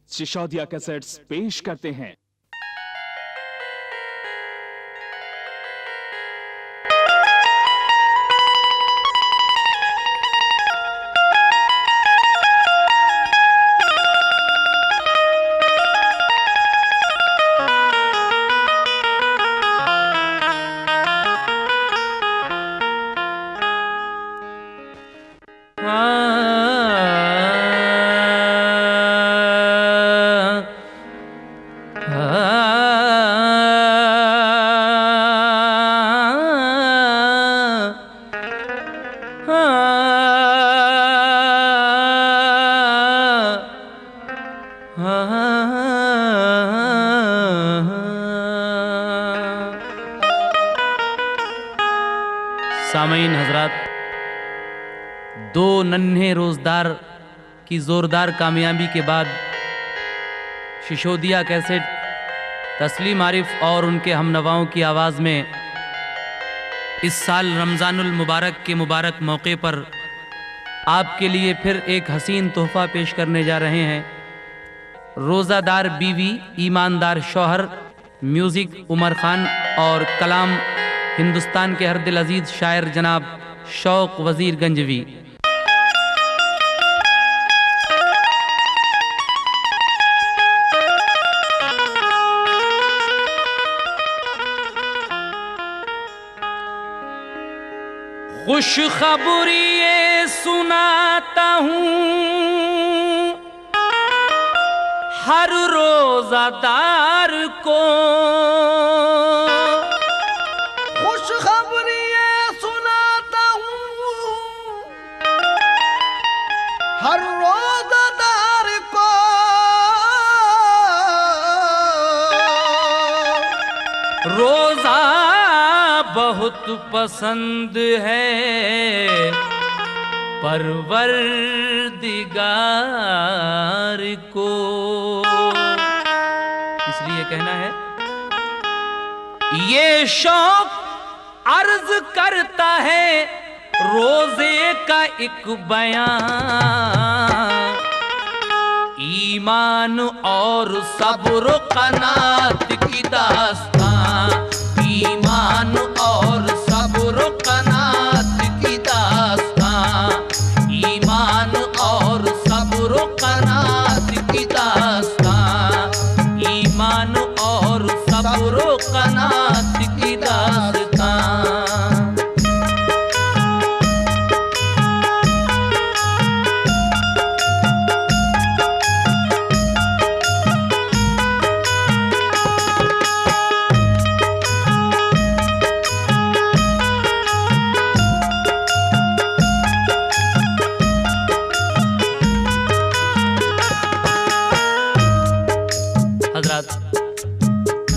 Sisodia cassettes पेश करते हैं। सामईन हजरात, दो नन्हे रोजदार की जोरदार कामयाबी के बाद सिसोदिया कैसेट तस्लीम आरिफ और उनके हमनवाओं की आवाज़ में इस साल रमज़ानुल मुबारक के मुबारक मौके पर आपके लिए फिर एक हसीन तोहफ़ा पेश करने जा रहे हैं। रोज़ादार बीवी, ईमानदार शौहर, म्यूज़िक उमर खान और कलाम हिंदुस्तान के हर दिल अजीज शायर जनाब शौक वजीर गंजवी। खुश खबरी ये सुनाता हूँ हर रोज़ादार को, हर रोज़ादार को रोज़ा बहुत पसंद है परवरदिगार को। इसलिए कहना है, ये शौक अर्ज करता है रोजे का एक बयान, ईमान और सब्र कनात की दास्तां, ईमान और सब्र कनात की दास्तां, ईमान और सब्र कनात की दास्तां, ईमान और सब्र कनात की दास्तां।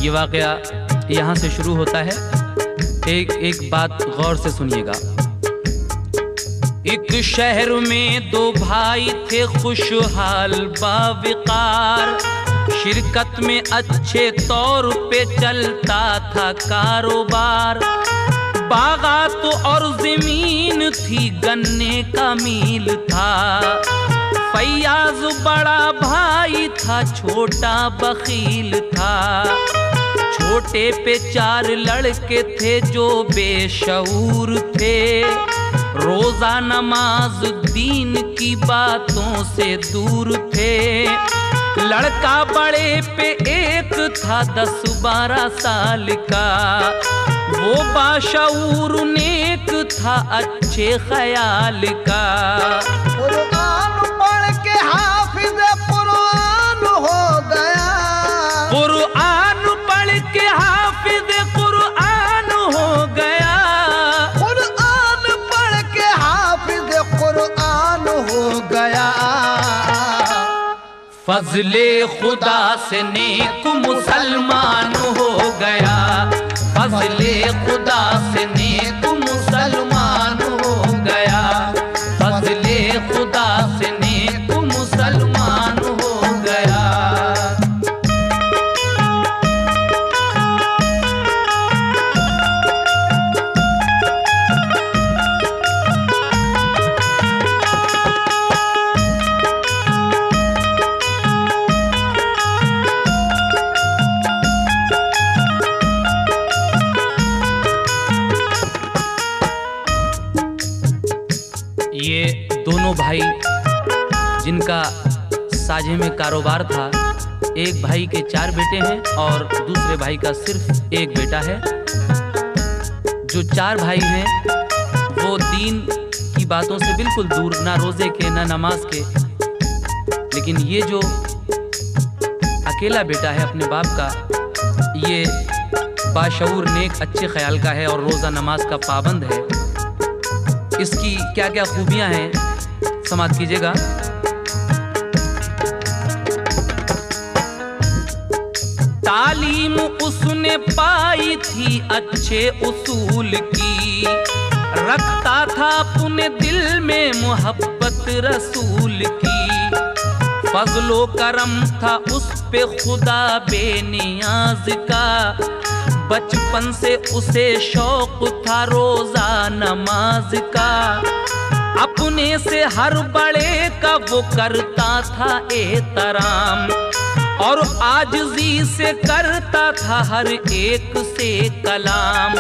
ये वाक़या यहाँ से शुरू होता है। एक एक बात गौर से सुनिएगा। एक शहर में दो भाई थे खुशहाल बावकार, शिरकत में अच्छे तौर पे चलता था कारोबार। बागात और जमीन थी, गन्ने का मील था। फैयाज बड़ा भाई था, छोटा बखील था। छोटे पे चार लड़के थे जो बेशऊर थे, रोजा नमाज दीन की बातों से दूर थे। लड़का बड़े पे एक था 10-12 साल का, वो बाशऊर नेक था अच्छे ख्याल का। कुरान पढ़ के हाफिज कुरान हो गया, कुरान पढ़ के हाफिज कुरान हो गया, कुरान पढ़ के हाफिज कुरान हो गया। फजले खुदा से नेक मुसलमान हो गया, फजले खुदा से नेक मुसलमान हो गया, फजले खुदा से नेक मुसलमान हो गया। जिनका साझे में कारोबार था। एक भाई के 4 बेटे हैं और दूसरे भाई का सिर्फ एक बेटा है। जो 4 भाई हैं वो दीन की बातों से बिल्कुल दूर, ना रोजे के ना नमाज के। लेकिन ये जो अकेला बेटा है अपने बाप का, ये बाशऊर, नेक, अच्छे ख्याल का है और रोज़ा नमाज का पाबंद है। इसकी क्या क्या खूबियां हैं समाप्त कीजिएगा। तालीम उसने पाई थी अच्छे उसूल की, रखता था अपने दिल में मोहब्बत रसूल की। फजलो करम था उस पे खुदा बेनियाज का, बचपन से उसे शौक था रोजा नमाज का। अपने से हर बड़े का वो करता था एहतराम, और आजिज़ी से करता था हर एक से कलाम।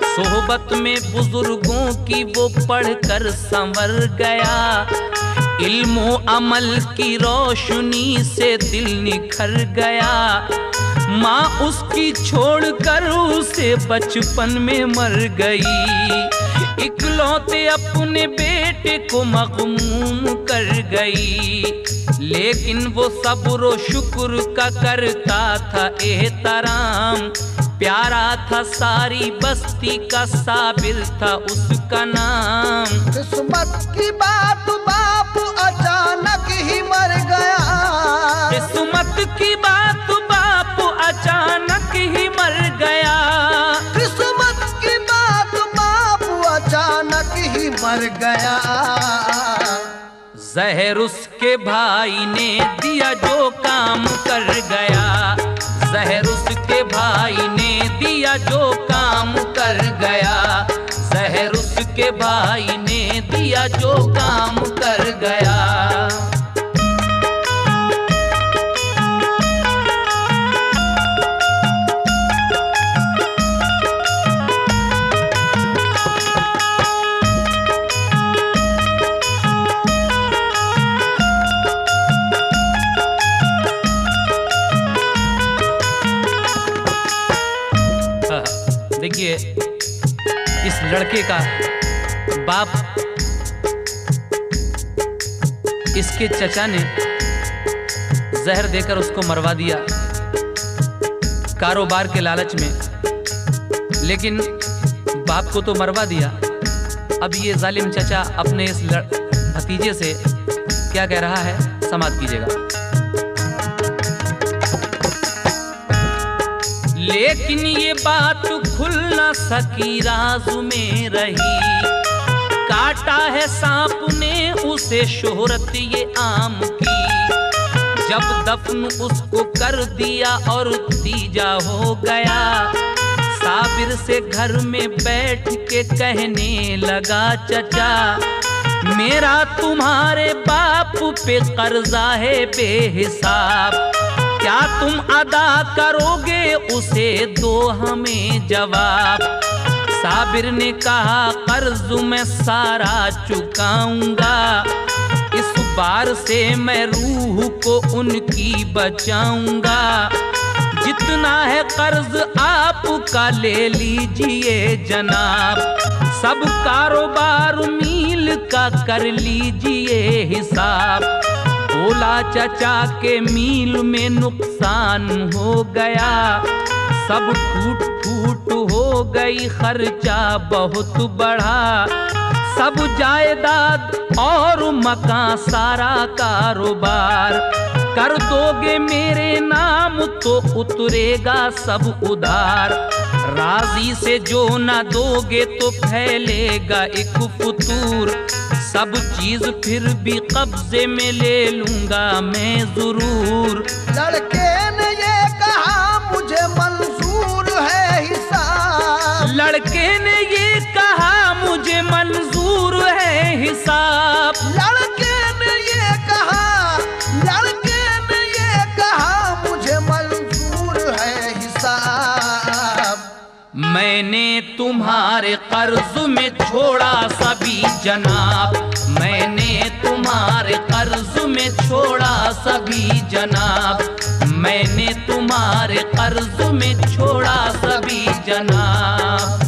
सोहबत में बुजुर्गों की वो पढ़कर संवर गया, इल्मो अमल की रोशनी से दिल निखर गया। माँ उसकी छोड़कर उसे बचपन में मर गई, इकलौते अपने बेटे को मग़मूम कर गई। लेकिन वो सब्र शुक्र का करता था एहतराम, प्यारा था सारी बस्ती का, साबिर था उसका नाम। किस्मत की बात बाप अचानक ही मर गया, किस्मत की बात बाप अचानक ही मर गया। किस्मत की बात बाप अचानक ही मर गया। जहर उसके भाई ने दिया जो काम कर गया, जहर उसके भाई ने दिया जो काम कर गया। जहर उसके भाई ने दिया जो काम कर गया। देखिए, इस लड़के का बाप, इसके चचा ने जहर देकर उसको मरवा दिया कारोबार के लालच में। लेकिन बाप को तो मरवा दिया, अब ये जालिम चचा अपने इस भतीजे से क्या कह रहा है, समाप्त कीजिएगा। लेकिन ये बात खुल न सकी, राज में रही। काटा है सांप ने उसे शोहरत ये आम की, जब दफन उसको कर दिया और तीजा हो गया। साबिर से घर में बैठ के कहने लगा, चचा मेरा तुम्हारे बाप पे कर्जा है बेहिसाब, क्या तुम अदा करोगे उसे, दो हमें जवाब। साबिर ने कहा, कर्ज मैं सारा चुकाऊंगा, इस बार से मैं रूह को उनकी बचाऊंगा। जितना है कर्ज आपका ले लीजिए जनाब, सब कारोबार मील का कर लीजिए हिसाब। बोला चचा के मील में नुकसान हो गया, सब टूट फूट हो गई, खर्चा बहुत बढ़ा। सब जायदाद और मकान सारा कारोबार कर दोगे मेरे नाम तो उतरेगा सब उधार। राजी से जो ना दोगे तो फैलेगा एक फतूर, सब चीज फिर भी कब्जे में ले लूंगा मैं जरूर। लड़के ने ये कहा मुझे मंजूर है हिसाब, लड़के ने ये कहा मुझे मंजूर है हिसाब। लड़के ने ये कहा, लड़के ने ये कहा मुझे मंजूर है हिसाब। मैंने तुम्हारे कर्ज में छोड़ा सभी जनाब, मैंने तुम्हारे तुम्हारे कर्ज में छोड़ा सभी जनाब, मैंने तुम्हारे कर्ज में छोड़ा सभी जनाब।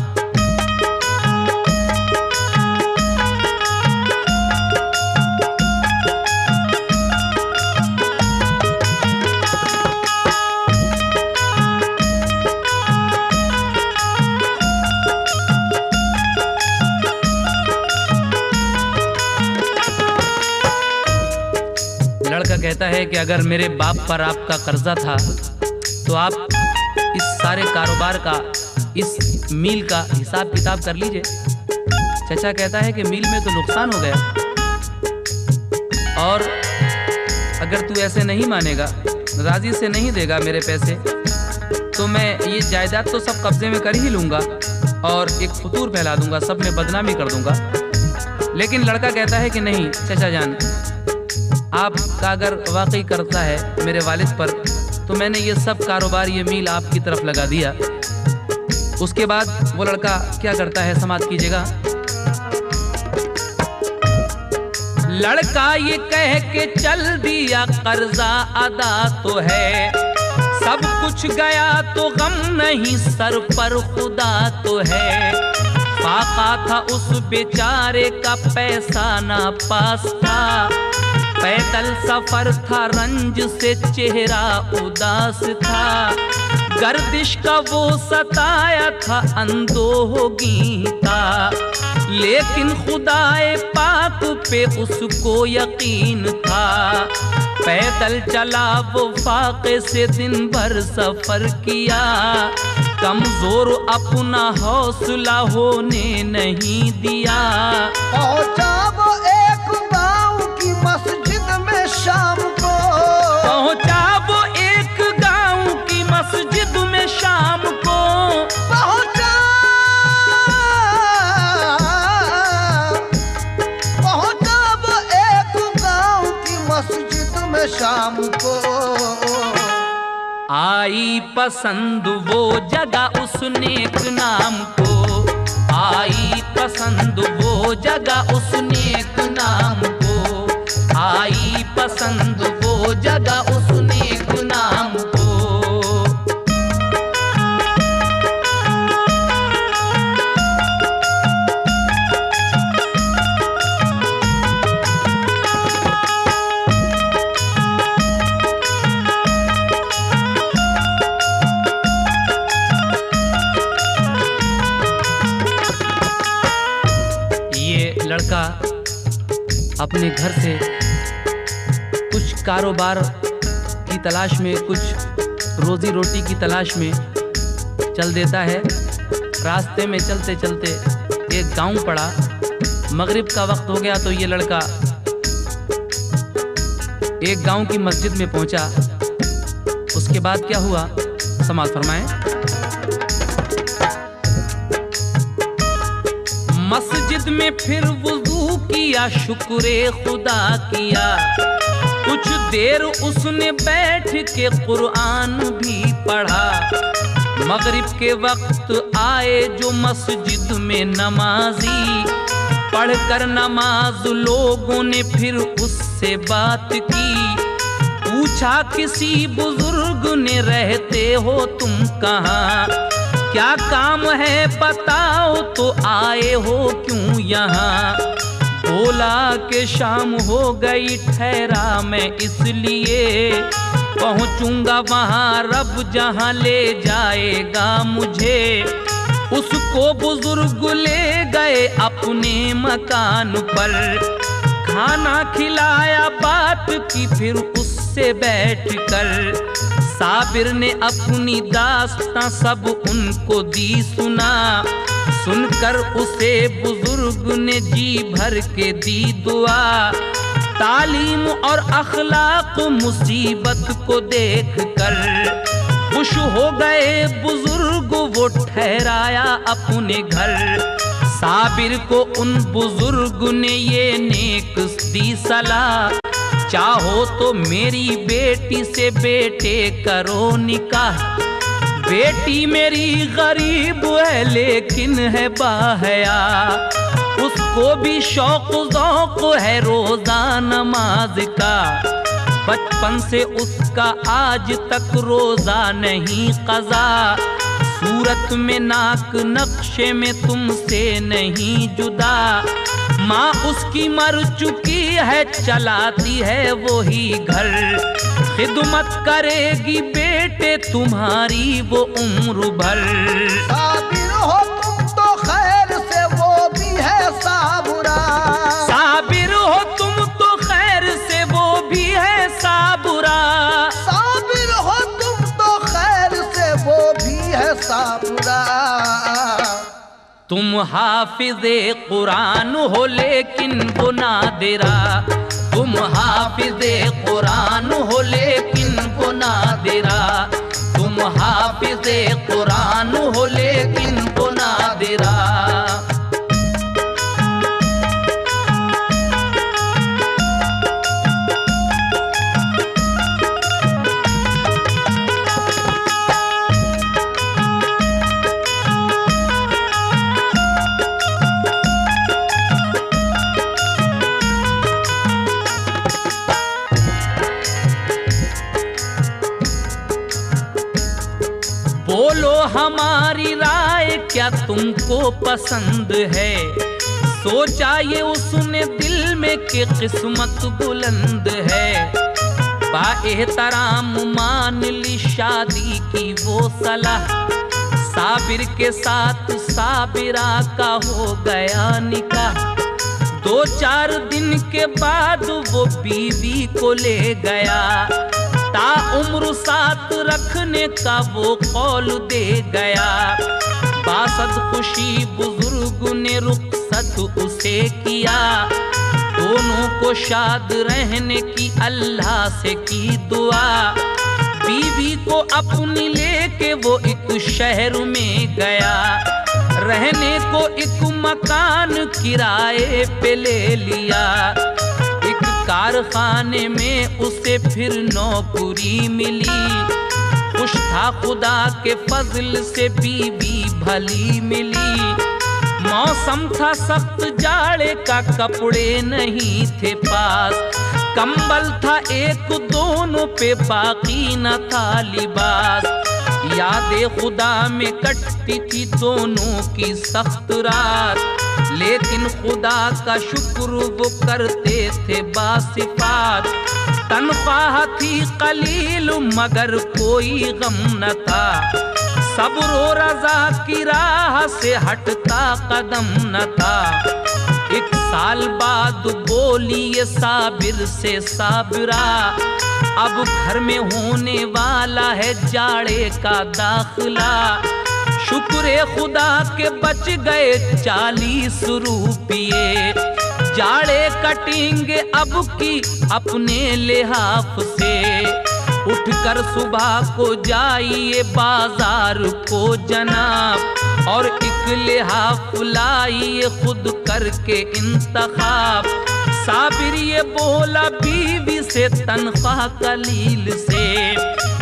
लड़का कहता है कि अगर मेरे बाप पर आपका कर्जा था तो आप इस सारे कारोबार का, इस मील का हिसाब किताब कर लीजिए। चचा कहता है कि मील में तो नुकसान हो गया, और अगर तू ऐसे नहीं मानेगा, राजी से नहीं देगा मेरे पैसे, तो मैं ये जायदाद तो सब कब्जे में कर ही लूँगा और एक फतूर फैला दूंगा, सब में बदनामी कर दूंगा। लेकिन लड़का कहता है कि नहीं चचा जान, आपका अगर वाकई कर्जा है मेरे वालिद पर, तो मैंने ये सब कारोबार, ये मील आपकी तरफ लगा दिया। उसके बाद वो लड़का क्या करता है, समाप्त कीजिएगा। लड़का ये कह के चल दिया, कर्जा अदा तो है, सब कुछ गया तो गम नहीं, सर पर खुदा तो है। फाका था उस बेचारे का, पैसा ना पास था, पैदल सफर था, रंज से चेहरा उदास था, गर्दिश का वो सताया था, अंधोगी था, लेकिन खुदाए पाक पे उसको यकीन था। पैदल चला वो फाके से दिन भर सफर किया, कमजोर अपना हौसला होने नहीं दिया। पहुंचा वो एक गांव की मस्जिद में शाम को, पहुंचा वो एक गांव की मस्जिद में शाम को, पहुंचा वो एक गांव की मस्जिद में शाम को। आई पसंद वो जगह उस नेक नाम को, आई पसंद वो जगह उस नेक नाम को, आई पसंद वो जगह उस नेक नाम को। लड़का अपने घर से कुछ कारोबार की तलाश में, कुछ रोजी रोटी की तलाश में चल देता है। रास्ते में चलते चलते एक गांव पड़ा, मगरिब का वक्त हो गया तो ये लड़का एक गांव की मस्जिद में पहुंचा। उसके बाद क्या हुआ, समाज फरमाएं। मस्जिद में फिर वुज़ू किया, शुक्रे खुदा किया, कुछ देर उसने बैठ के कुरान भी पढ़ा। मगरिब के वक्त आए जो मस्जिद में नमाजी, पढ़कर नमाज लोगों ने फिर उससे बात की। पूछा किसी बुजुर्ग ने, रहते हो तुम कहाँ, क्या काम है बताओ, तो आए हो क्यों यहाँ। बोला कि शाम हो गई, ठहरा मैं इसलिए, पहुँचूंगा वहाँ रब जहाँ ले जाएगा मुझे। उसको बुजुर्ग ले गए अपने मकान पर, खाना खिलाया, बात की फिर उससे बैठकर। साबिर ने अपनी दास्तां सब उनको दी सुना, सुनकर उसे बुजुर्ग ने जी भर के दी दुआ। तालीम और अखलाक मुसीबत को देख कर खुश हो गए बुजुर्ग, वो ठहराया अपने घर। साबिर को उन बुजुर्ग ने ये नेक दी सलाह, चाहो तो मेरी बेटी से बेटे करो निकाह। बेटी मेरी गरीब है लेकिन है बाहया, उसको भी शौक ज़ौक़ है रोज़ा नमाज का। बचपन से उसका आज तक रोज़ा नहीं क़ज़ा, सूरत में नाक नक्शे में तुमसे नहीं जुदा। माँ उसकी मर चुकी है, चलाती है वही घर, खिदमत करेगी बेटे तुम्हारी वो उम्र भर। साबिर हो तुम तो खैर से वो भी है साबुरा, साबिर हो तुम तो खैर से वो भी है साबुरा। साबिर हो तुम तो खैर से वो भी है साबुरा। तुम हाफिज़े कुरान हो लेकिन वो नादिरा, तुम हाफिज़े कुरान हो लेकिन वो नादिरा, तुम हाफिज़े कुरान हो लेकिन वो नादिरा। बोलो हमारी राय क्या तुमको पसंद है, सोचा ये उसने दिल में कि किस्मत बुलंद है। बाएहतराम मान ली शादी की वो सलाह, साबिर के साथ साबिरा का हो गया निकाह। 2-4 दिन के बाद वो बीवी को ले गया, ताउम्र साथ रखने का वो कौल दे गया। बासद खुशी बुजुर्ग ने रुखसत उसे किया, दोनों को शाद रहने की अल्लाह से की दुआ। बीवी को अपनी लेके वो एक शहर में गया, रहने को एक मकान किराए पे ले लिया। एक कारखाने में उसे फिर नौकरी मिली, खुश था खुदा के फजल से बीवी भली मिली। मौसम था सख्त जाड़े का, कपड़े नहीं थे पास, कंबल था एक दोनों पे बाकी न था लिबास। यादें खुदा में कटती थी दोनों की सख्त रात, लेकिन खुदा का शुक्र वो करते थे बासिफात। तनख्वाह थी कलील मगर कोई गम न था, सब्र और रज़ा की राह से हटता कदम न था। 1 साल बाद बोली ये साबिर से साबिरा, अब घर में होने वाला है जाड़े का दाखिला। शुक्र खुदा के बच गए 40 रुपये, जाड़े कटेंगे अब की अपने लिहाफ से। उठकर सुबह को जाइए बाजार को जनाब, और एक लिहाफ लाइए खुद करके इंतखाब। साबिर ये बोला बीवी से तनख्वाह कलील से,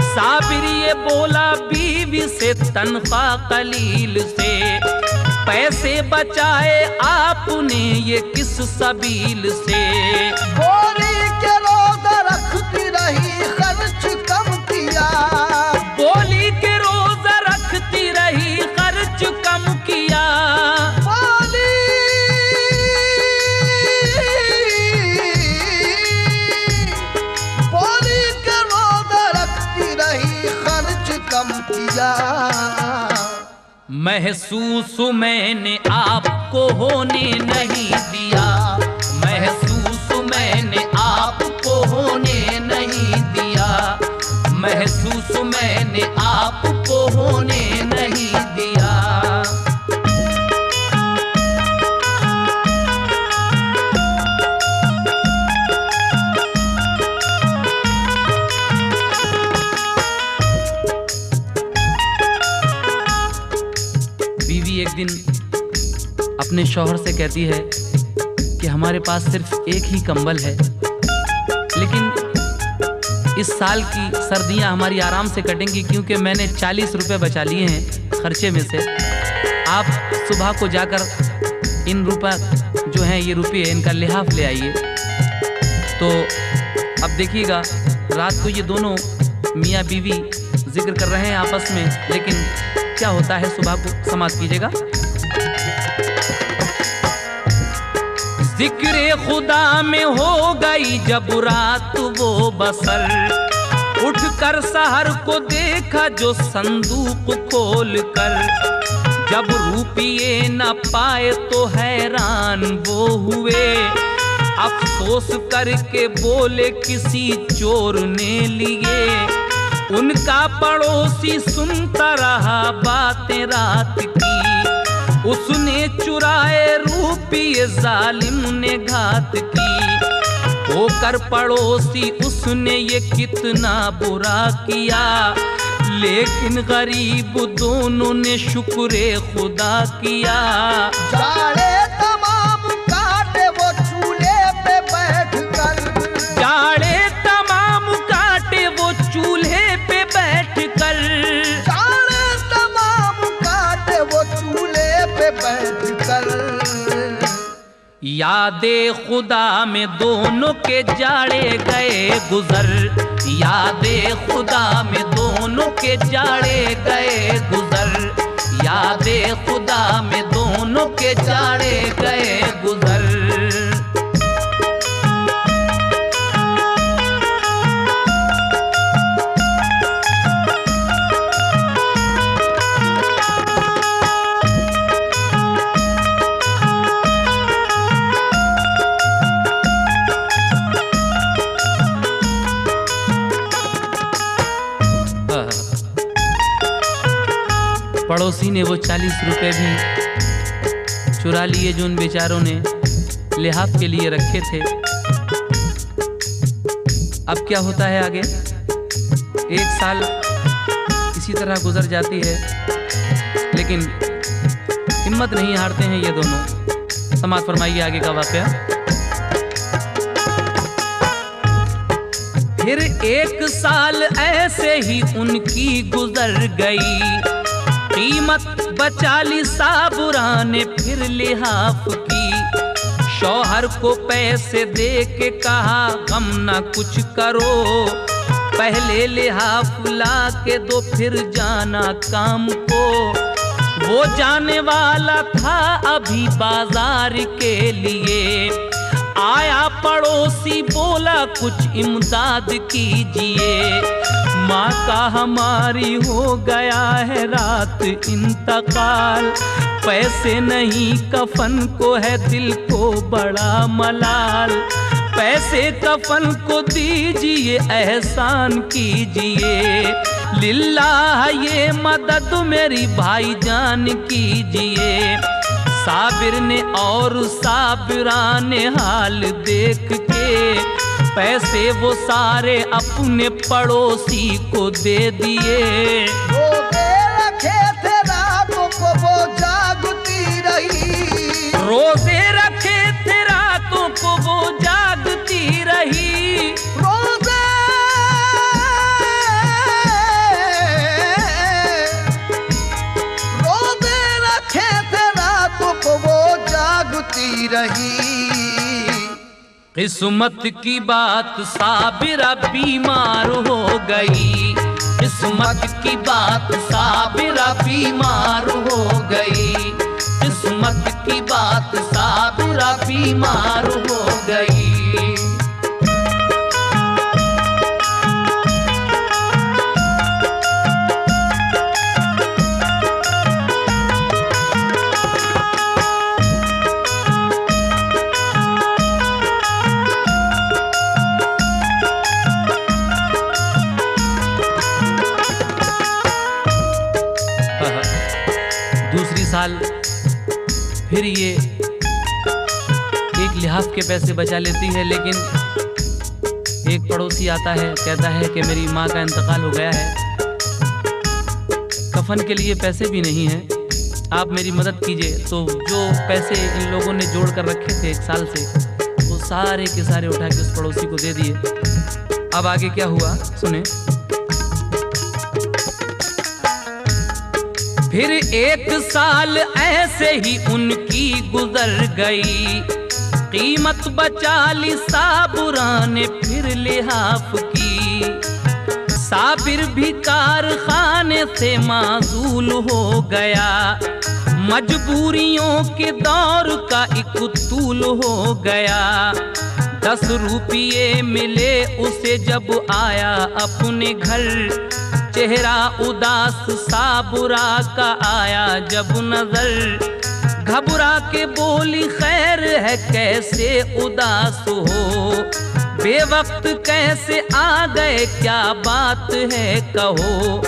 साबिर ये बोला बीवी से तनख्वाह कलील से। पैसे बचाए आपने ये किस सबील से। बोली के रोज़ा रखती रही खर्च कम किया, बोली के रोज़ा रखती रही खर्च कम किया। बोली के रोज़ा रखती रही खर्च कम किया। महसूस मैंने आपको होने नहीं दिया, महसूस मैंने आपको होने नहीं दिया, महसूस मैंने आपको होने नहीं दिया। बीवी एक दिन अपने शौहर से कहती है कि हमारे पास सिर्फ एक ही कंबल है, लेकिन इस साल की सर्दियां हमारी आराम से कटेंगी, क्योंकि मैंने 40 रुपये बचा लिए हैं खर्चे में से। आप सुबह को जाकर इन रुपये जो हैं, ये रुपये इनका लिहाफ ले आइए। तो अब देखिएगा, रात को ये दोनों मियाँ बीवी जिक्र कर रहे हैं आपस में, लेकिन क्या होता है सुबह को समाप्त कीजिएगा। जिक्र खुदा में हो गई जब रात वो बसर, उठकर सहर को देखा जो संदूक खोल कर, जब रुपये न पाए तो हैरान वो हुए, अफसोस करके बोले किसी चोर ने लिए। उनका पड़ोसी सुनता रहा बातें रात की, उसने चुराए रुपये जालिम ने घात की। होकर पड़ोसी उसने ये कितना बुरा किया, लेकिन गरीब दोनों ने शुक्र खुदा किया। जाड़े तमाम काटे वो चूल्हे पे बैठ कर, जाड़े तमाम काटे वो चूल्हे पे बैठ कर, जाड़े तमाम काटे वो चूल्हे पे बैठ कर। यादे खुदा में दोनों के जाड़े गए गुजर, यादे खुदा में दोनों के जाड़े गए गुजर, यादे खुदा में दोनों के जाड़े गए गुजर। पड़ोसी ने वो 40 रुपए भी चुरा लिए जो उन बेचारों ने लिहाफ के लिए रखे थे। अब क्या होता है आगे? एक साल इसी तरह गुजर जाती है, लेकिन हिम्मत नहीं हारते हैं ये दोनों। समाज फरमाइए आगे का वाकया। फिर एक साल ऐसे ही उनकी गुजर गई, कीमत बचा ली साबुरा ने फिर लिहाफ की। शौहर को पैसे दे के कहा गम ना कुछ करो, पहले लिहाफ ला के दो फिर जाना काम को। वो जाने वाला था अभी बाजार के लिए, आया पड़ोसी बोला कुछ इमदाद कीजिए। माँ का हमारी हो गया है रात इंतकाल, पैसे नहीं कफन को है दिल को बड़ा मलाल। पैसे कफन को दीजिए एहसान कीजिए, लिल्लाह ये मदद मेरी भाईजान कीजिए। साबिर ने और साबिरा ने हाल देख के पैसे वो सारे अपने पड़ोसी को दे दिए। रोजे रखे थे रातों को वो जागती रही, रोजे रखे थे रातों को वो जागती रही। रोजे रखे थे रातों को वो जागती रही। किस्मत की बात साबिरा बीमार हो गई, किस्मत की बात साबिरा बीमार हो गई, किस्मत की बात साबिरा बीमार हो गई। दूसरी साल फिर ये एक लिहाफ के पैसे बचा लेती है, लेकिन एक पड़ोसी आता है, कहता है कि मेरी माँ का इंतकाल हो गया है, कफन के लिए पैसे भी नहीं हैं, आप मेरी मदद कीजिए। तो जो पैसे इन लोगों ने जोड़ कर रखे थे एक साल से, वो सारे के सारे उठा के उस पड़ोसी को दे दिए। अब आगे क्या हुआ सुने। फिर 1 साल ऐसे ही उनकी गुजर गई, कीमत बचा ली साबुरा ने फिर लिहाफ की। साबिर भी कारखाने से माजूल हो गया, मजबूरियों के दौर का एक तूल हो गया। 10 रुपये मिले उसे जब आया अपने घर, चेहरा उदास साबुरा का आया जब नजर। घबरा के बोली खैर है कैसे उदास हो, बेवक्त कैसे आ गए क्या बात है कहो।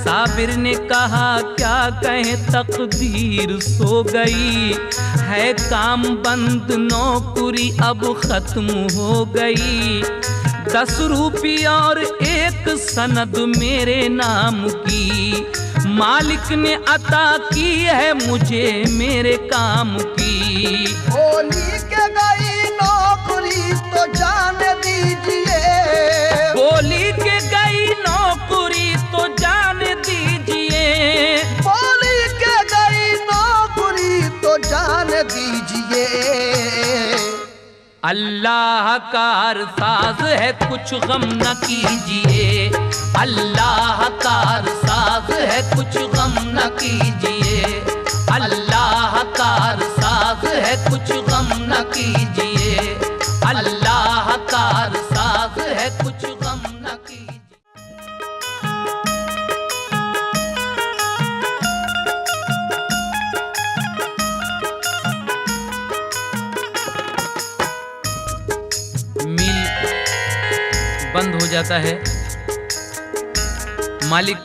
साबिर ने कहा क्या कहें तकदीर सो गई, है काम बंद नौकरी अब खत्म हो गई। 10 रुपये और 1 सनद मेरे नाम की, मालिक ने अता की है मुझे मेरे काम की। बोली के गई नौकरी तो जाने दीजिए, बोली के गई नौकरी तो जाने दीजिए, बोली के गई नौकरी तो जाने दीजिए। अल्लाह कारसाज है कुछ गम न कीजिए, अल्लाह कारसाज है कुछ गम न कीजिए, अल्लाह कारसाज है कुछ गम न कीजिए, अल्लाह कारसाज है कुछ गम न कीजिए। बंद हो जाता है, मालिक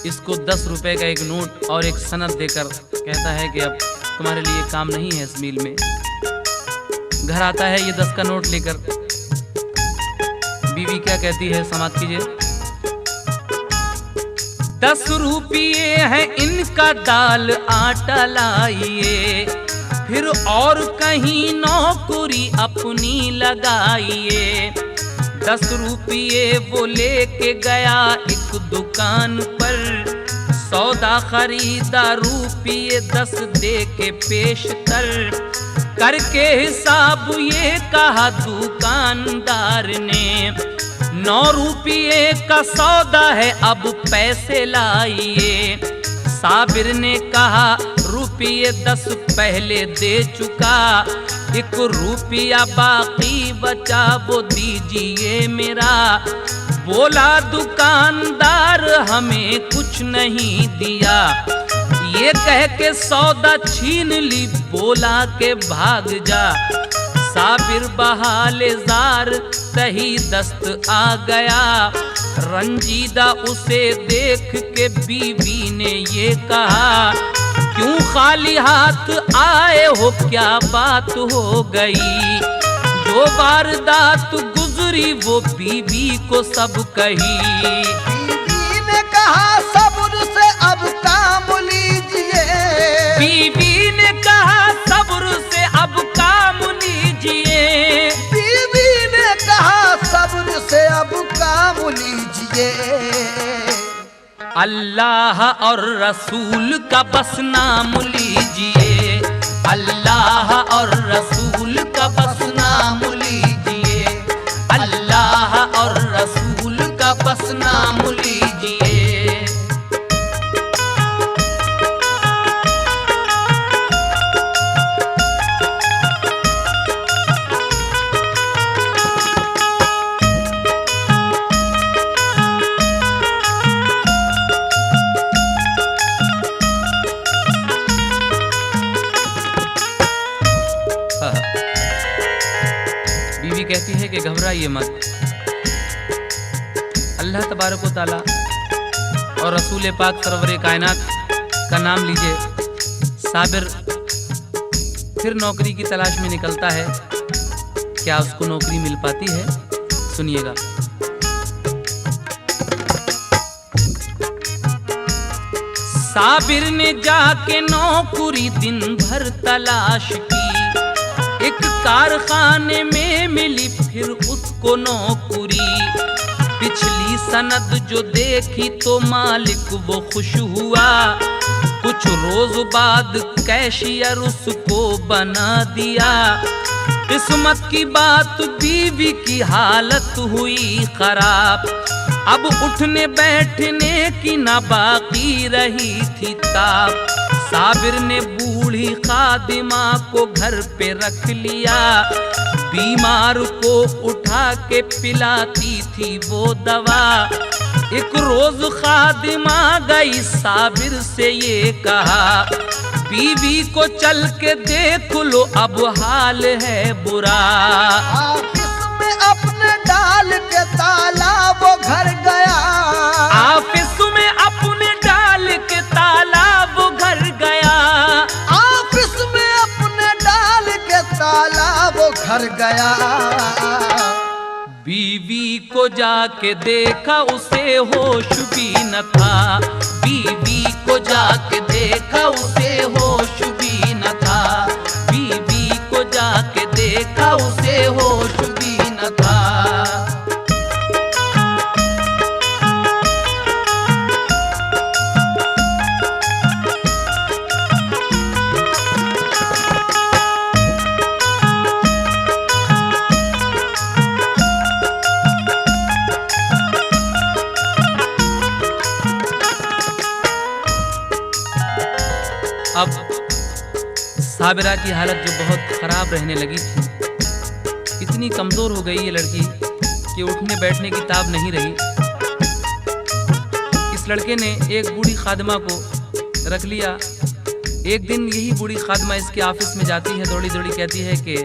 इसको 10 रुपए का एक नोट और एक सनद देकर कहता है कि अब तुम्हारे लिए काम नहीं है इस मिल में। घर आता है ये 10 का नोट लेकर, बीवी क्या कहती है समाप्त कीजिए। 10 रुपये है इनका दाल आटा लाइए, फिर और कहीं नौकरी अपनी लगाइए। 10 रुपये वो लेके गया एक दुकान पर, सौदा खरीदा रुपये 10 दे के पेश करके हिसाब ये कहा दुकानदार ने, 9 रुपये का सौदा है अब पैसे लाइए। साबिर ने कहा रुपये 10 पहले दे चुका, 1 रुपया बाकी बचा वो दीजिए मेरा। बोला दुकानदार हमें कुछ नहीं दिया, ये कह के सौदा छीन ली, बोला के भाग जा। साबिर बहाले जार सही दस्त आ गया, रंजीदा उसे देख के बीवी ने ये कहा, क्यों खाली हाथ आए हो क्या बात हो गई। जो वारदात गुजरी वो बीवी को सब कही। बीवी ने कहा सब्र से अब काम लीजिए, बीवी ने कहा सब्र से अब काम लीजिए, बीवी ने कहा सब्र से अब काम लीजिए। अल्लाह और रसूल का बस नाम लीजिए, अल्लाह और रसूल का बस नाम लीजिए, अल्लाह और रसूल का बस नाम लीजिए। बीवी कहती है कि घबराइए मत, अल्लाह तबारक व तआला और रसूल पाक सरवरे कायनात का नाम लीजिए। साबिर फिर नौकरी की तलाश में निकलता है, क्या उसको नौकरी मिल पाती है? सुनिएगा। साबिर ने जाके नौकरी दिन भर तलाश की, एक कारखाने में मिली फिर उसको नौकरी। पूरी। पिछली सनद जो देखी तो मालिक वो खुश हुआ, कुछ रोज बाद कैशियर उसको बना दिया। किस्मत की बात बीवी की हालत हुई खराब, अब उठने बैठने की ना बाकी रही थी ताब। साबिर ने बूढ़ी खादिमा को घर पे रख लिया, बीमार को उठा के पिलाती थी वो दवा। एक रोज खादिमा गई साबिर से ये कहा, बीवी को चल के देख लो अब हाल है बुरा। ऑफिस में अपने डाल के ताला वो घर गया, ऑफिस में अपने डाल के ताला वो घर गया। ऑफिस में अपने डाल के ताला वो घर गया। बीवी को जाके देखा उसे होश भी न था, बीवी को जाके देखा उसे होश भी न था, बीवी को जाके देखा उसे होश भी न था। अब साबिरा की हालत जो बहुत खराब रहने लगी थी, इतनी कमजोर हो गई ये लड़की कि उठने बैठने की ताब नहीं रही। इस लड़के ने एक बूढ़ी खादिमा को रख लिया। एक दिन यही बूढ़ी खादिमा इसके ऑफिस में जाती है, दौड़ी दौड़ी कहती है कि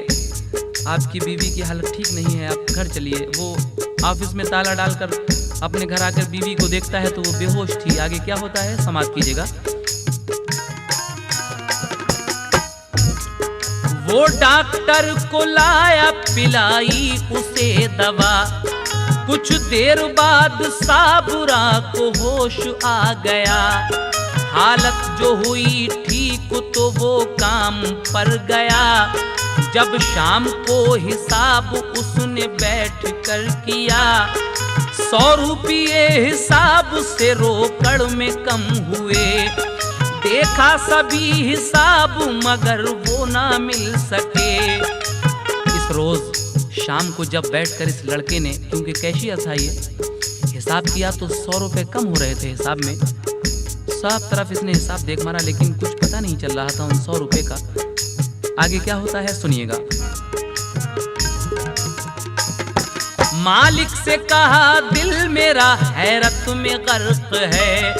आपकी बीवी की हालत ठीक नहीं है, आप घर चलिए। वो ऑफिस में ताला डालकर अपने घर आकर बीवी को देखता है तो वो बेहोश थी। आगे क्या होता है समाप्त कीजिएगा। वो डॉक्टर को लाया, पिलाई उसे दवा। कुछ देर बाद साबुरा को होश आ गया। हालत जो हुई ठीक तो वो काम पर गया। जब शाम को हिसाब उसने बैठ कर किया, 100 रुपये हिसाब से रोकड़ में कम हुए। देखा सभी हिसाब मगर वो ना मिल सके। इस रोज शाम को जब बैठकर इस लड़के ने, क्योंकि कैशियर था ये, हिसाब किया तो 100 रुपये कम हो रहे थे हिसाब में। सब तरफ इसने हिसाब देख मारा लेकिन कुछ पता नहीं चल रहा था उन 100 रुपये का। आगे क्या होता है सुनिएगा। मालिक से कहा दिल मेरा हैरत में गर्क है,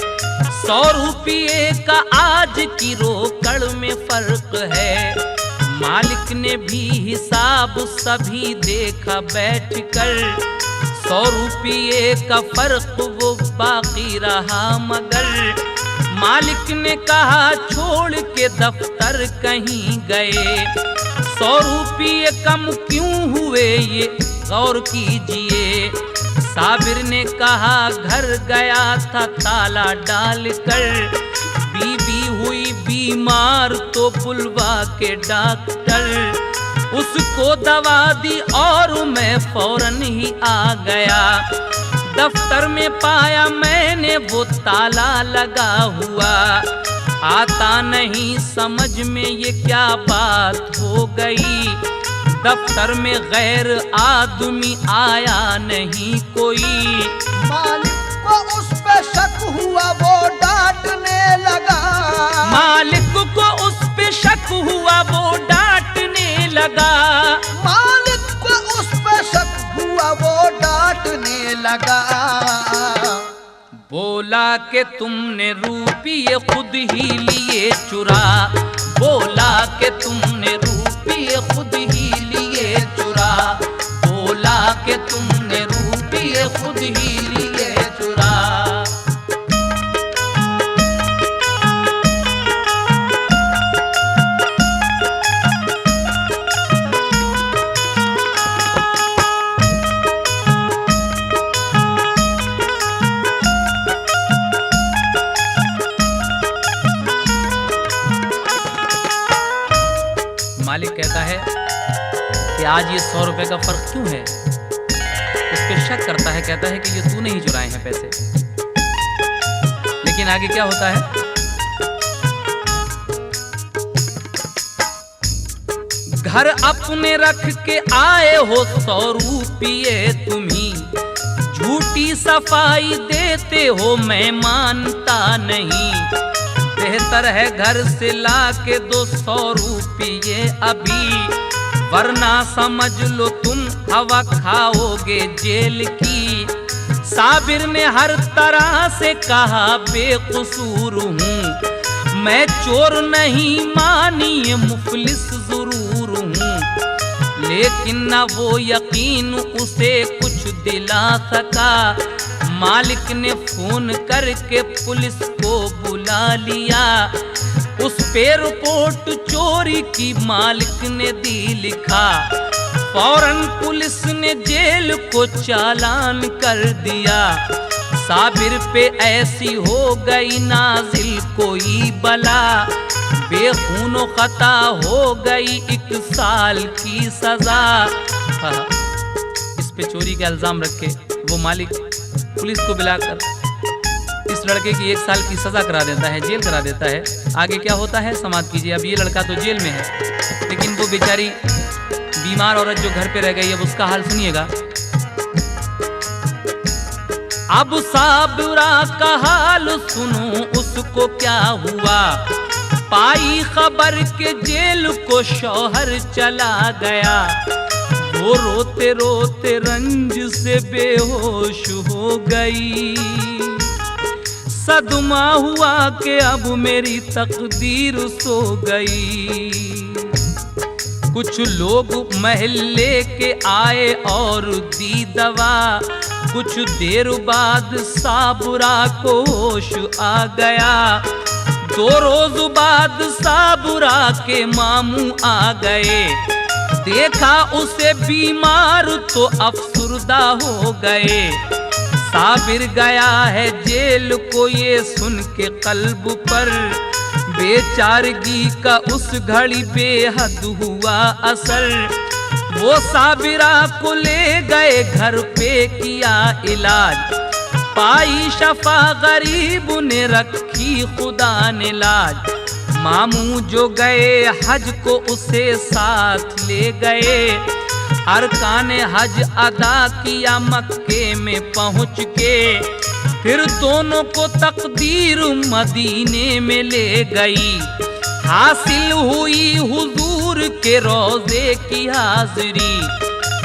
100 रुपये का आज की रोकड़ में फर्क है। मालिक ने भी हिसाब सभी देखा बैठकर, 100 रुपये का फर्क वो बाकी रहा मगर। मालिक ने कहा छोड़ के दफ्तर कहीं गए, 100 रुपये कम क्यों हुए ये गौर कीजिए। साबिर ने कहा घर गया था ताला डालकर, बीवी हुई बीमार तो बुलवा के डॉक्टर। उसको दवा दी और मैं फौरन ही आ गया। दफ्तर में पाया मैंने वो ताला लगा हुआ। आता नहीं समझ में ये क्या बात हो गई। दफ्तर में गैर आदमी आया नहीं कोई। मालिक को उस पे शक हुआ वो डांटने लगा। मालिक को उस पे शक हुआ वो डांटने लगा। मालिक को उस पे शक हुआ वो डांटने लगा। बोला कि तुमने रुपये खुद ही लिए चुरा। बोला कि तुमने रुपये खुद ही लिए चुरा। बोला कि तुमने रुपये खुद ही लिए चुरा। मालिक कहता है कि आज ये 100 रुपए का फर्क क्यों है। उस पर शक करता है, कहता है कि ये तूने ही चुराए हैं पैसे। लेकिन आगे क्या होता है, घर अपने रख के आए हो 100 रुपये तुम्ही, झूठी सफाई देते हो मैं मानता नहीं। बेहतर है घर से ला के 200 रुपये अभी, वरना समझ लो तुम हवा खाओगे जेल की। साबिर ने हर तरह से कहा बेकसूर हूँ, मैं चोर नहीं मानिए मुफलिस जरूर हूँ। लेकिन न वो यकीन उसे कुछ दिला सका, मालिक ने फोन करके पुलिस को बुला लिया। उस पे रिपोर्ट चोरी की मालिक ने दी लिखा, फौरन पुलिस ने जेल को चालान कर दिया। साबिर पे ऐसी हो गई नाजिल कोई बला, बेखूनो खता हो गई 1 साल की सजा। इस पे चोरी का इल्जाम रख के वो मालिक पुलिस को बुलाकर इस लड़के की 1 साल की सजा करा देता है, जेल करा देता है। आगे क्या होता है समाप्त कीजिए। अब ये लड़का तो जेल में है, लेकिन वो बेचारी बीमार औरत जो घर पे रह गई, अब उसका हाल सुनिएगा। अब साबिरा का हाल सुनो उसको क्या हुआ, पाई खबर के जेल को शौहर चला गया। वो रोते रोते रंज से बेहोश हो गई, सदमा हुआ कि अब मेरी तकदीर सो गई। कुछ लोग महल्ले के आए और दी दवा, कुछ देर बाद साबुरा को होश आ गया। 2 रोज बाद साबुरा के मामू आ गए, देखा उसे बीमार तो अफसुर्दा हो गए। साबिर गया है जेल को ये सुन के कल्ब पर, बेचारगी का उस घड़ी बेहद हुआ असर। वो साबिरा को ले गए घर पे किया इलाज, पाई शफा गरीब ने रखी खुदा ने लाज। मामू जो गए हज को उसे साथ ले गए, अरकान हज अदा किया मक्के में पहुँच के। फिर दोनों को तकदीर मदीने में ले गई, हासिल हुई हुजूर के रोजे की हाजिरी।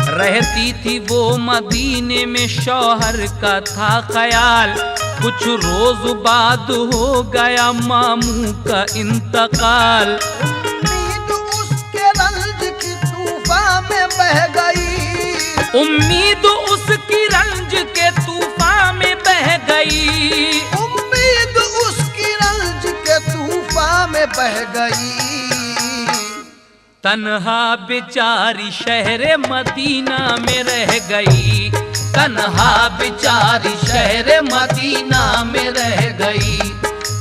रहती थी वो मदीने में शौहर का था ख्याल, कुछ रोज बाद हो गया मामू का इंतकाल। उम्मीद उसके रंज की तूफान में बह गई, उम्मीद उसकी रंज के तूफान में बह गई, उम्मीद उसकी रंज के तूफान में बह गई। तन्हा बेचारी शहर मदीना में रह गई, तन्हा बेचारी शहर मदीना में रह गई,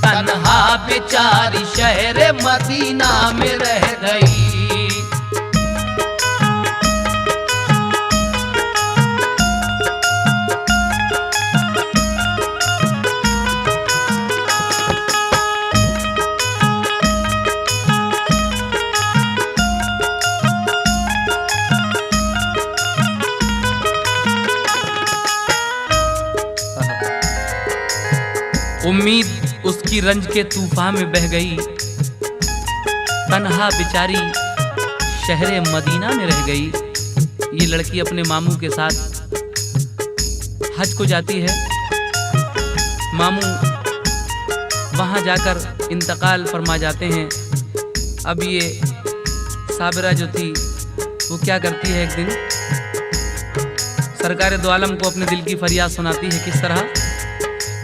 तन्हा बेचारी शहर मदीना में रह गई। उम्मीद उसकी रंज के तूफान में बह गई, तन्हा बेचारी शहर मदीना में रह गई। ये लड़की अपने मामू के साथ हज को जाती है। मामू वहाँ जाकर इंतकाल फरमा जाते हैं। अब ये साबिरा जो थी वो क्या करती है, एक दिन सरकार दो आलम को अपने दिल की फरियाद सुनाती है। किस तरह?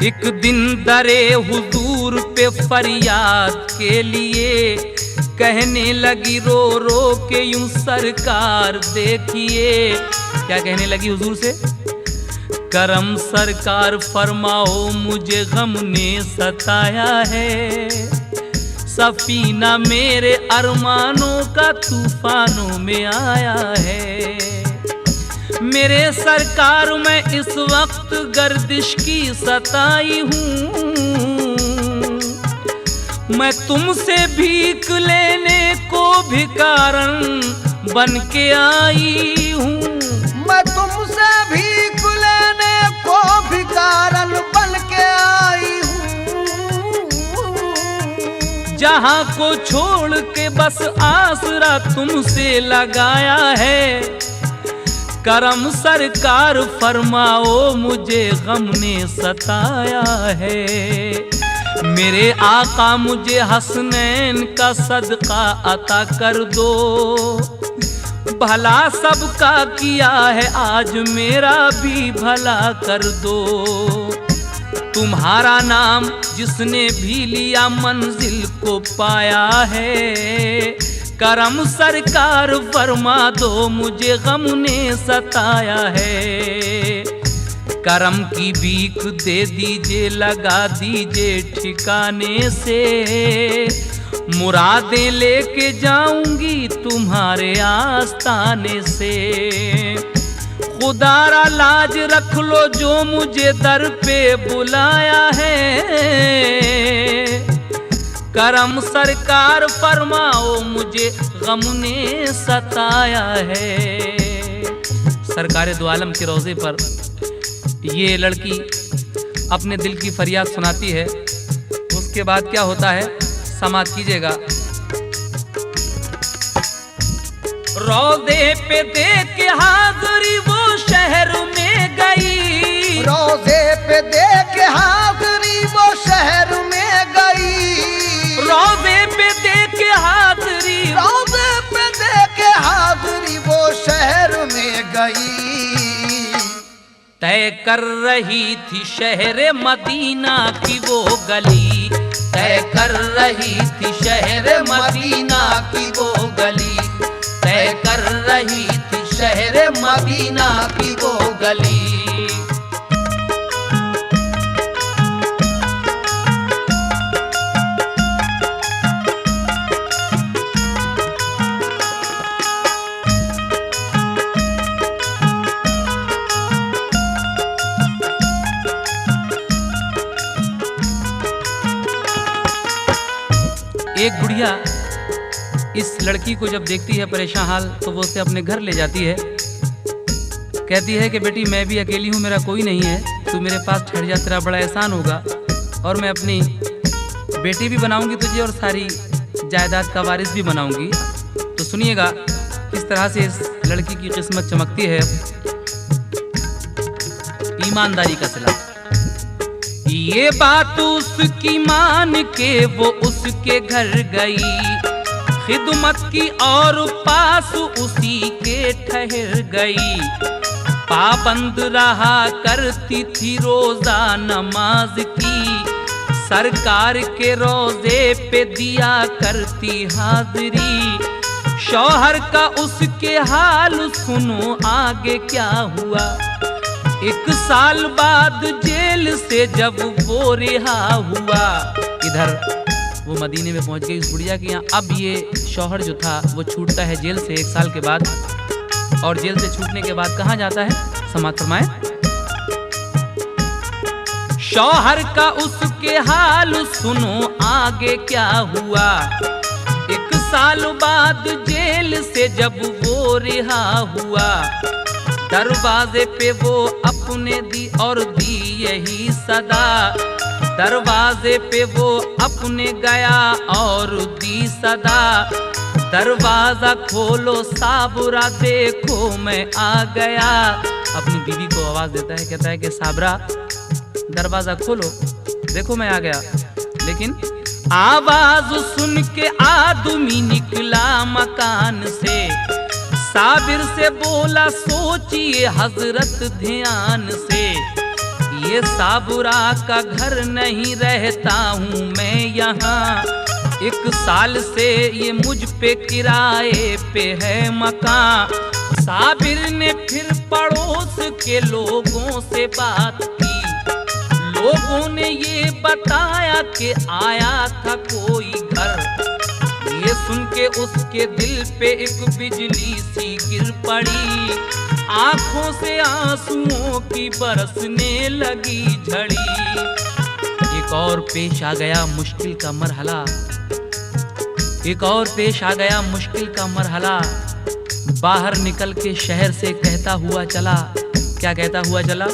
एक दिन दरे हुजूर पे फरियाद के लिए कहने लगी रो रो के यूं सरकार देखिए। क्या कहने लगी हुजूर से? करम सरकार फरमाओ मुझे गम ने सताया है, सफीना मेरे अरमानों का तूफानों में आया है। मेरे सरकार मैं इस वक्त गर्दिश की सताई हूँ, मैं तुमसे भीख लेने को भिखारन बन के आई हूँ। मैं तुमसे भीख लेने को भिखारन बन के आई हूँ। जहाँ को छोड़ के बस आसरा तुमसे लगाया है, करम सरकार फरमाओ मुझे गम ने सताया है। मेरे आका मुझे हसनैन का सदका अता कर दो, भला सबका किया है आज मेरा भी भला कर दो। तुम्हारा नाम जिसने भी लिया मंजिल को पाया है, करम सरकार फरमा दो मुझे गम ने सताया है। करम की भीख दे दीजिए लगा दीजिए ठिकाने से, मुरादें लेके जाऊंगी तुम्हारे आस्ताने से। खुदारा लाज रख लो जो मुझे दर पे बुलाया है, करम सरकार फरमाओ मुझे गम ने सताया है। सरकार दो आलम के रोजे पर ये लड़की अपने दिल की फरियाद सुनाती है। उसके बाद क्या होता है समात कीजिएगा। रोजे पे दे के हाज़री वो शहर में गई, रोजे पे दे के हाज़री वो शहर में गई। रोजे पे दे के हाज़री, रोजे पे दे के हाज़री वो शहर में गई। तय कर रही थी शहर मदीना की वो गली, तय कर रही थी शहर मदीना की वो गली, तय कर रही थी शहर मदीना की वो गली। एक बुढ़िया इस लड़की को जब देखती है परेशान हाल, तो वो उसे अपने घर ले जाती है। कहती है कि बेटी मैं भी अकेली हूँ, मेरा कोई नहीं है, तू मेरे पास ठहर जा, तेरा बड़ा एहसान होगा और मैं अपनी बेटी भी बनाऊंगी तुझे और सारी जायदाद का वारिस भी बनाऊंगी। तो सुनिएगा किस तरह से इस लड़की की किस्मत चमकती है। ईमानदारी का सिला। ये बात उसकी मान के वो उसके घर गई, खिदमत की और पास उसी के ठहर गई। पाबंद रहा करती थी रोजा नमाज की, सरकार के रोजे पे दिया करती हाजिरी। शौहर का उसके हाल सुनो आगे क्या हुआ। 1 साल बाद जेल से जब वो रिहा हुआ, इधर वो मदीने में पहुंच गई उस बुढ़िया के यहाँ। अब ये शौहर जो था वो छूटता है जेल से 1 साल के बाद, और जेल से छूटने के बाद कहाँ जाता है समात फरमाए। शौहर का उसके हाल सुनो आगे क्या हुआ। 1 साल बाद जेल से जब वो रिहा हुआ, दरवाजे पे वो अपने दी और दी यही सदा। दरवाजे पे वो अपने गया और दी सदा। दरवाजा खोलो साबरा देखो मैं आ गया। अपनी बीवी को आवाज देता है, कहता है कि साबरा दरवाजा खोलो देखो मैं आ गया। लेकिन आवाज सुन के आदमी निकला मकान से, साबिर से बोला सोचिए हजरत ध्यान से। ये साबुरा का घर नहीं रहता हूँ मैं यहाँ, 1 साल से ये मुझ पे किराए पे है मकान। साबिर ने फिर पड़ोस के लोगों से बात की, लोगों ने ये बताया कि आया था कोई घर। ये सुन के उसके दिल पे एक बिजली सी गिर पड़ी, आंखों से आंसुओं की बरसने लगी झड़ी। एक और पेश आ गया मुश्किल का मरहला, एक और पेश आ गया मुश्किल का मरहला। बाहर निकल के शहर से कहता हुआ चला, क्या कहता हुआ चला?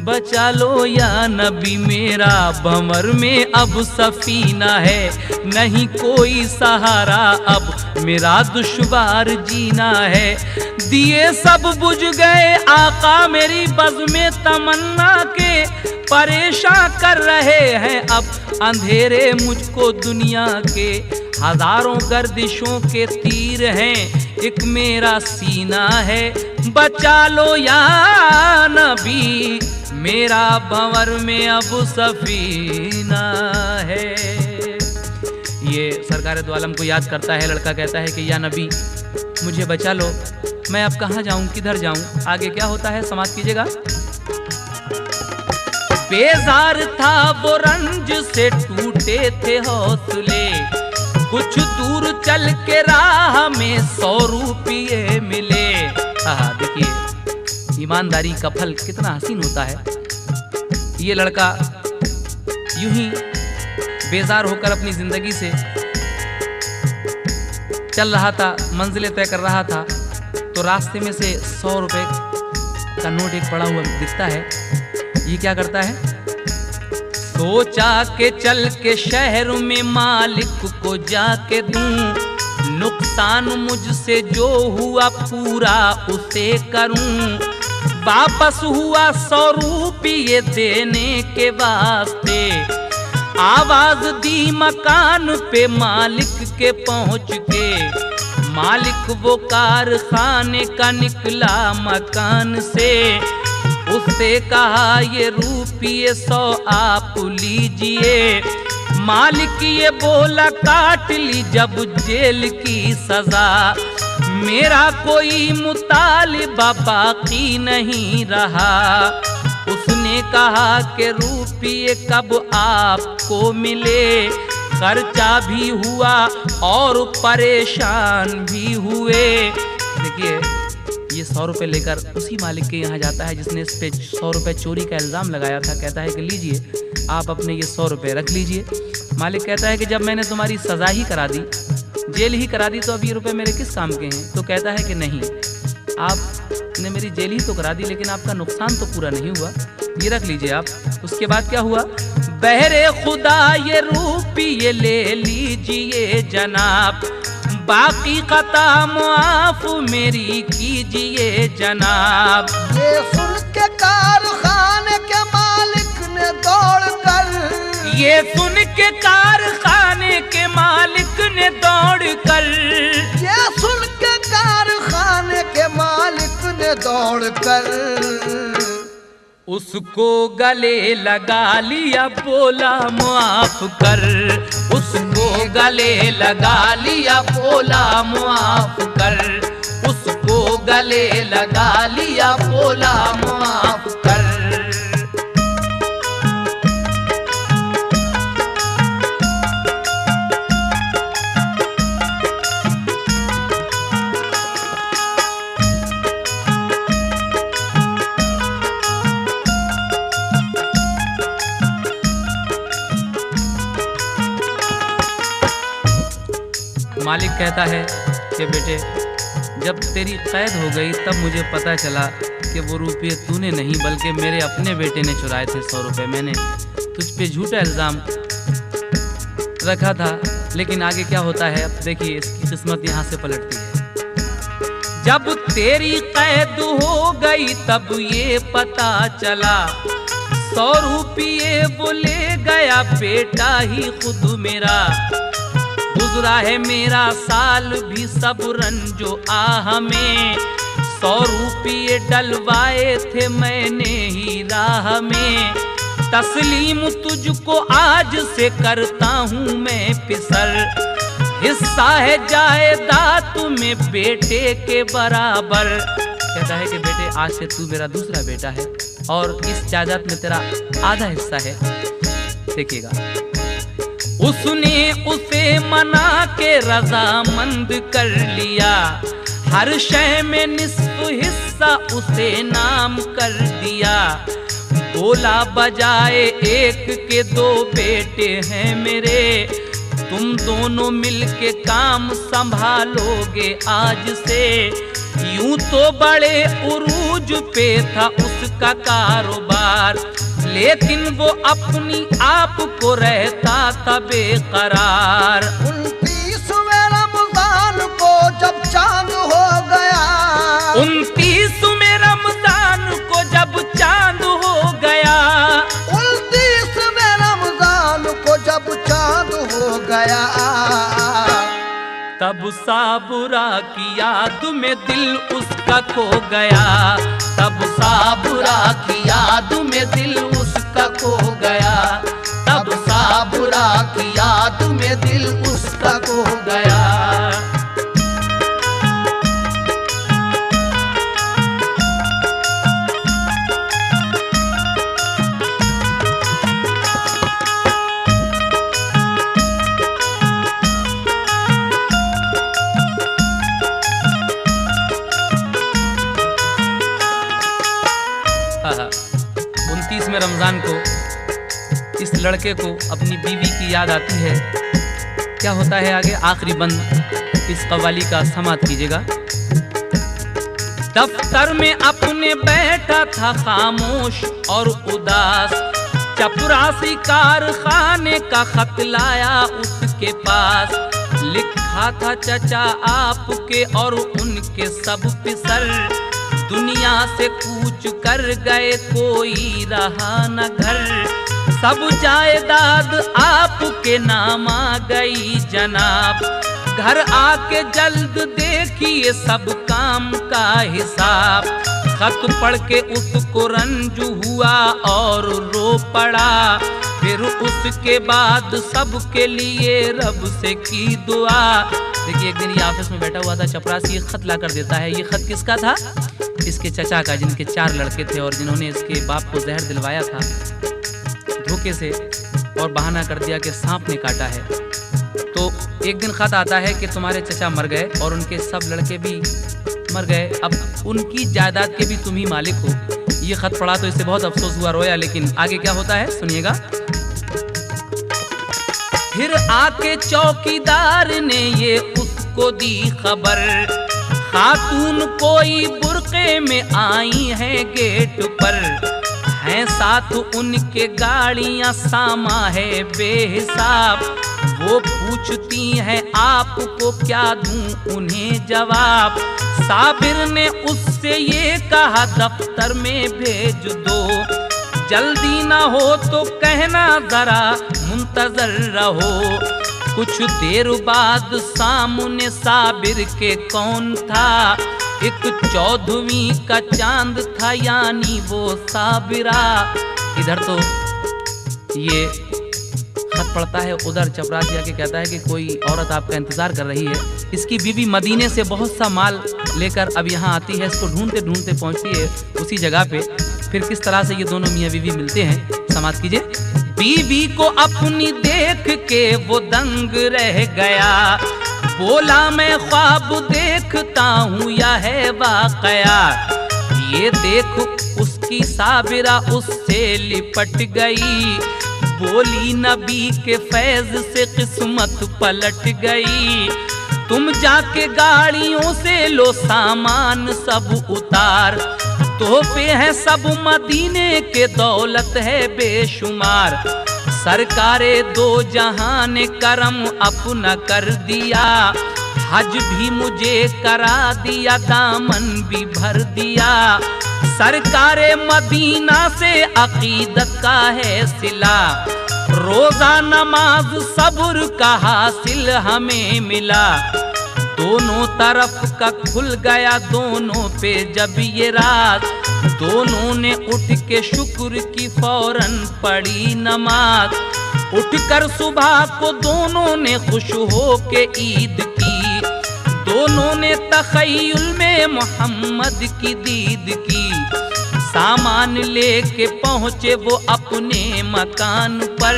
बचा लो या नबी मेरा भंवर में अब सफीना है, नहीं कोई सहारा अब मेरा दुश्वार जीना है। दिए सब बुझ गए आका मेरी बज़्म तमन्ना के, परेशान कर रहे हैं अब अंधेरे मुझको दुनिया के। हजारों गर्दिशों के तीर हैं, एक मेरा सीना है। बचा लो या नबी मेरा भंवर में अब सफीना है। ये सरकार दो आलम को याद करता है। लड़का कहता है कि या नबी मुझे बचा लो, मैं अब कहाँ जाऊं, किधर जाऊं? आगे क्या होता है समाप्त कीजिएगा। बेजार था वो रंज से टूटे थे हौसले, कुछ दूर चल के राह में 100 रुपये मिले। देखिए ईमानदारी का फल कितना हसीन होता है। ये लड़का यूं ही बेजार होकर अपनी जिंदगी से चल रहा था, मंजिलें तय कर रहा था, तो रास्ते में से 100 रुपए का नोट एक पड़ा हुआ दिखता है। ये क्या करता है? सोचा के चल के शहर में मालिक को जाके दूं, नुकसान मुझसे जो हुआ पूरा उसे करूं। वापस हुआ 100 रुपये देने के वास्ते, आवाज दी मकान पे मालिक के पहुंच के। मालिक वो कारखाने का निकला मकान से, उससे कहा ये रुपये 100 आप लीजिए। मालिक ये बोला काट ली जब जेल की सजा, मेरा कोई मुतालिबा बाकी नहीं रहा। उसने कहा कि रुपये कब आपको मिले, खर्चा भी हुआ और परेशान भी हुए। देखिए ये 100 रुपये लेकर उसी मालिक के यहाँ जाता है जिसने इस पे 100 रुपये चोरी का इल्ज़ाम लगाया था। कहता है कि लीजिए आप अपने ये 100 रुपये रख लीजिए। मालिक कहता है कि जब मैंने तुम्हारी सज़ा ही करा दी, जेल ही करा दी, तो अब ये रुपये मेरे किस काम के हैं? तो कहता है कि नहीं, आपने मेरी जेल ही तो करा दी लेकिन आपका नुकसान तो पूरा नहीं हुआ, ये रख लीजिए आप। उसके बाद क्या हुआ? बहरे खुदा ये रुपये ले लीजिए जनाब, बाकी कता मुआफ मेरी कीजिए जनाब। ये सुन के कारखाने के मालिक ने दौड़ कर, ये सुन के कारखाने के मालिक ने दौड़ कर, ये सुन के कारखाने के मालिक ने दौड़ कर उसको गले लगा लिया, बोला मुआफ कर। उसको गले लगा लिया, बोला मुआफ कर। उसको गले लगा लिया, बोला मुआफ कर। मालिक कहता है कि बेटे जब तेरी कैद हो गई तब मुझे पता चला कि वो रुपये तूने नहीं बल्कि मेरे अपने बेटे ने चुराए थे 100 रुपये। मैंने तुझ पे झूठा इल्ज़ाम रखा था, लेकिन आगे क्या होता है अब देखिए, इसकी किस्मत यहाँ से पलटती है। जब तेरी कैद हो गई तब ये पता चला, 100 रुपये वो ले गया बेटा ही खुद मेरा। गुजरा है मेरा साल भी सब रंजो आह में, 100 रुपये डलवाए थे मैंने ही राह में। तस्लीम तुझको आज से करता हूँ मैं पिसर, हिस्सा है जायदाद तुम्हें बेटे के बराबर। कहता है कि बेटे आज से तू मेरा दूसरा बेटा है और इस जायदाद में तेरा आधा हिस्सा है। देखिएगा उसने उसे मना के रजामंद कर लिया, हर शय में निस्फ हिस्सा उसे नाम कर दिया। बोला बजाए एक के दो बेटे हैं मेरे, तुम दोनों मिलके काम संभालोगे आज से। यूं तो बड़े उरूज पे था उसका कारोबार, लेकिन वो अपनी आप को रहता था बेकरार। 29वें रमजान को जब चांद हो गया, 29वें रमजान को जब चांद हो गया, 29वें रमजान को जब चांद हो गया, तब साबुरा की याद में दिल उसका खो गया। तब साबुरा की याद में दिल उसका खो गया। तब साबुरा की याद में दिल उसका खो गया। में रमजान को इस लड़के को अपनी बीवी की याद आती है। क्या होता है आगे? आखिरी बंद इस कव्वाली का समाप्त कीजिएगा। दफ्तर में अपने बैठा था खामोश और उदास, चपरासी कारखाने का खत लाया उसके पास। लिखा था चचा आपके और उनके सब पिसर, दुनिया से कूच कर गए कोई रहा न घर। सब जायदाद आपके नाम आ गई जनाब, घर आके जल्द देखिए सब काम का हिसाब। खत पढ़ के उसको रंज हुआ और रो पड़ा, फिर उसके बाद सबके लिए रब से की दुआ। देखिए एक दिन ये ऑफिस में बैठा हुआ था, चपरासी एक खत ला कर देता है। ये खत किसका था? इसके चचा का, जिनके 4 लड़के थे और जिन्होंने इसके बाप को जहर दिलवाया था धोखे से, और बहाना कर दिया कि सांप ने काटा है। तो एक दिन खत आता है कि तुम्हारे चचा मर गए और उनके सब लड़के भी मर गए, अब उनकी जायदाद के भी तुम ही मालिक हो। ये खत पढ़ा तो इससे बहुत अफसोस हुआ, रोया। लेकिन आगे क्या होता है सुनिएगा। फिर आके चौकीदार ने ये उसको दी खबर, खातून कोई बुर्के में आई है गेट पर, हैं साथ उनके गाड़ियां सामा है बेहिसाब। वो पूछती हैं आपको क्या दूं उन्हें जवाब। साबिर ने उससे ये कहा दफ्तर में भेज दो, जल्दी ना हो तो कहना जरा मुंतजर रहो। कुछ देर बाद सामने साबिर के कौन था, एक 14वीं का चांद था यानी वो साबिरा। इधर तो ये खत पढ़ता है, उधर चपरासी आके कहता है कि कोई औरत आपका इंतजार कर रही है। इसकी बीवी मदीने से बहुत सा माल लेकर अब यहाँ आती है, इसको ढूंढते ढूंढते पहुँचती है उसी जगह पे। फिर किस तरह से ये दोनों मियाँ बीवी मिलते हैं, समाप्त कीजिए। बीवी को अपनी देख के वो दंग रह गया, बोला मैं ख्वाब देखता हूँ या है वाकया। ये देख उसकी साबिरा उससे लिपट गई, बोली नबी के फैज से किस्मत पलट गई। तुम जाके गाड़ियों से लो सामान सब उतार, तोहफे हैं सब मदीने के, दौलत है बेशुमार। सरकारे दो जहां ने करम अपना कर दिया, हज भी मुझे करा दिया, दामन भी भर दिया। सरकारे मदीना से अकीदत का है सिला, रोजा नमाज सब्र का हासिल हमें मिला। दोनों तरफ का खुल गया दोनों पे जब ये रात, दोनों ने उठ के शुक्र की फौरन पढ़ी नमाज। उठकर सुबह को दोनों ने खुश हो के ईद की, दोनों ने तखय्युल में मोहम्मद की दीद की। सामान लेके पहुँचे वो अपने मकान पर,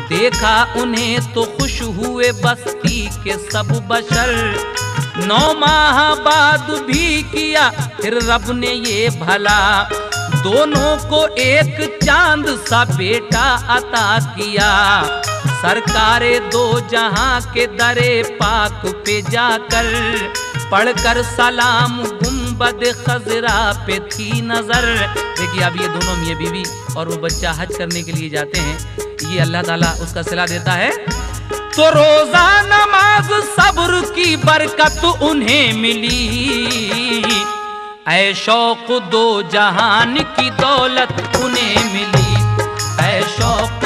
देखा उन्हें तो खुश हुए बस्ती के सब बशर। 9 माह बाद भी किया फिर रब ने ये भला, दोनों को एक चांद सा बेटा अता किया। सरकारे दो जहां के दरे पाक पे जाकर, पढ़कर सलाम गुंबद खजरा पे थी नजर। देखिए अब ये दोनों मियां बीवी और वो बच्चा हज करने के लिए जाते हैं, ये अल्लाह ताला उसका सिला देता है। तो रोजा नमाज सब्र की बरकत उन्हें मिली, ऐ शौक दो जहान की दौलत उन्हें मिली, ऐ शौक